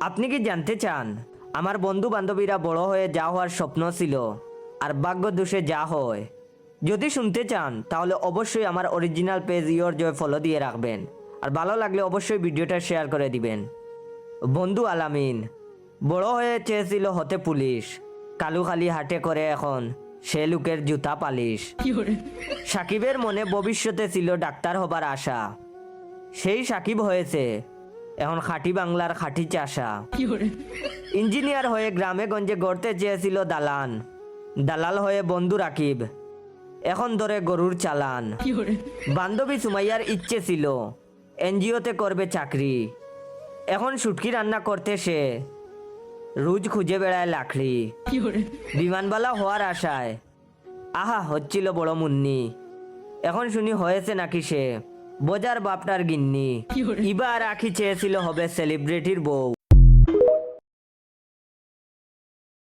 আপনি কি জানতে চান আমার বন্ধু বান্ধবীরা বড় হয়ে যা হওয়ার স্বপ্ন ছিল আর ভাগ্য দোষে যা হয়? যদি শুনতে চান তাহলে অবশ্যই আমার original page your joy follow দিয়ে রাখবেন, আর ভালো লাগলে অবশ্যই ভিডিওটা শেয়ার করে দিবেন। বন্ধু আলামিন বড় হয়ে চেয়েছিল হতে পুলিশ, কালুখালি হাটে করে এখন সে লোকের জুতা পালিশ। সাকিবের মনে ভবিষ্যতে ছিল ডাক্তার হবার আশা, সেই সাকিব হয়েছে এখন খাঁটি বাংলার খাঁটি চাষা। ইঞ্জিনিয়ার হয়ে গ্রামে গঞ্জে গড়তে চেয়েছিল দালান, দালাল হয়ে বন্ধু রাকিব এখন ধরে গরুর চালান। বান্ধবী সুমাইয়ার ইচ্ছে ছিল এনজিওতে করবে চাকরি, এখন শুটকি রান্না করতে সে রোজ খুঁজে বেড়ায় লাকড়ি। বিমানবালা হওয়ার আশায় আহা হচ্ছিল বড় মুন্নি, এখন শুনি হয়েছে নাকি সে বোজার বাপটার গিন্নি। এবার আখি চেয়েছিল হবে সেলিব্রিটির বউ।